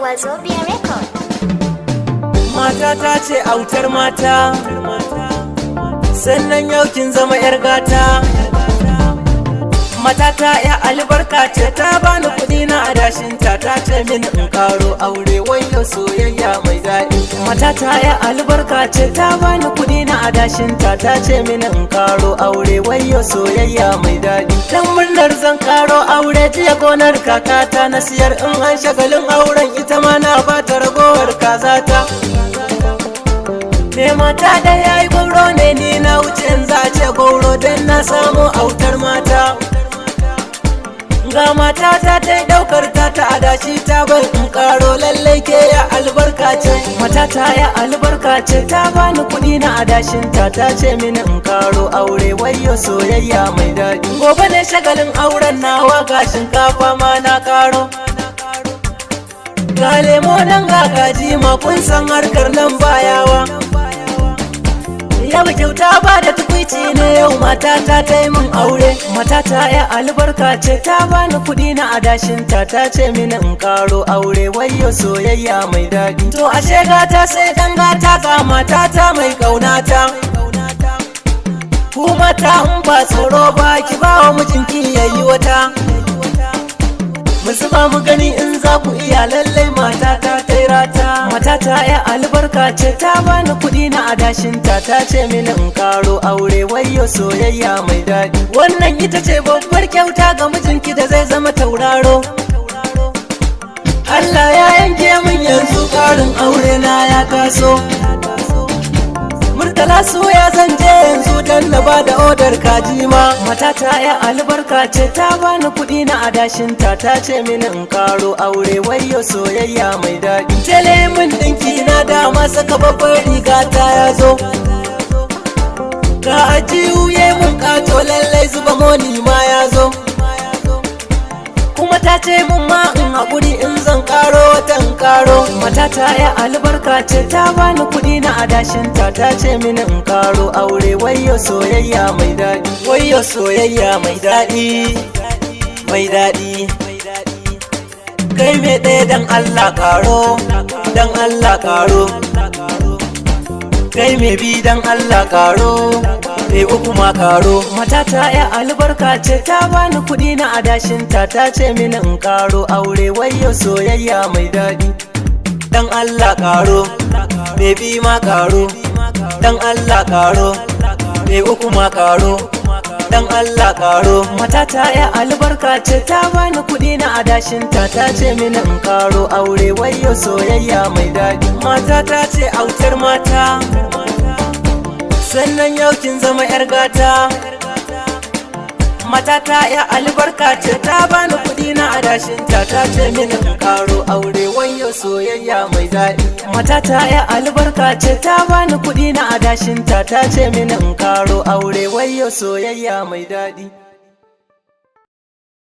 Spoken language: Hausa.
Wazobia Record. Mata ta ce autar mata, sannan yau kin zama 'yar gata. Matata ya albarka ce, ta bani kuɗi na adashinta, ta ce min in karo aure, wayo soyayya mai daɗi. Matata ya albarka ce, ta bani kuɗi na adashinta, ta ce min in karo aure, wayo soyayya mai daɗi. Dan murnar zan karo aure, jiya gonar kakata na siyar, in an shagalin auren ita ma na bata ragowar kazata. Me mata da yayi gauro ne, ni na wuce in za ce gauro, dan na samu autar mata. Ga matata ta yi daukar ta adashi, ta bar in karo, lallai ke ya albarka ce. Matata ya albarka ce, ta bani kuɗi na adashinta, ta ce mini in karo aure, wayo soyayya mai daɗi. Gobe ne shagalin auren nawa, ga shinkafa ma na karo, ga lemo nan ga kaji ma, kun san harkar nan bayawa. Yau kyauta ba da tukwici ne, yau matata ta yi min aure. Matata ya albarka ce, ta bani kuɗi na adashinta, ta ce mini in karo aure, wayo soyayya mai daɗi. To ashe gata sai dan gata, ga matata mai ƙaunata. Ku mata in ba tsoro ba, ki ba wa mijinki yayi wata. Musu ba mu gani in za ku iya, lallai matata ta yi rata. Matata ya albarka ce, ta bani kuɗi na adashinta, ta ce mini in karo aure, wayo soyayya mai daɗi. Wannan ita ce babbar kyauta ga mijinki da zai zama tauraro. Allah ya yanke min yanzu, ƙarin aure na ya taso. Murtala soya zan je yanzu, dan na ba da odar kaji ma. Matata ya albarka ce, ta bani kuɗi na adashinta, ta ce mini in karo aure, wayo soyayya mai daɗi. Tele min ɗinki na dama, saka babbar riga ta ya zo. Ga ajiyu ya mun ƙato, lallai zuba moni ma ya zo. Kuma ta ce mun ma in haƙuri, in zan karo wata in karo. Matata ya albarka ce, ta bani kuɗi na adashinta, ta ce mini in karo aure, wayo soyayya mai daɗi. Wayo soyayya mai daɗi, mai daɗi. Kai me ɗaya dan Allah karo, dan Allah karo. Kai me bi dan Allah karo, uku ma karo. Matata ya albarka ce, ta bani kuɗi na adashinta, ta ce mini in karo aure, wayo soyayya mai daɗi. Dan Allah karo, bi ma karo. Dan Allah karo, uku ma karo. Dan Allah karo. Matata ya albarka ce, ta bani kuɗi na adashinta, ta ce mini in karo aure, wayo soyayya mai daɗi. Matata ce autar mata, sannan yau kin zama 'yar gata. Matata ya albarka ce, ta bani kuɗi na adashinta, ta ce mini in karo aure, wayo soyayya mai daɗi. Matata ya albarka ce, ta bani kuɗi na adashinta, ta ce mini in karo aure, wayo soyayya mai daɗi.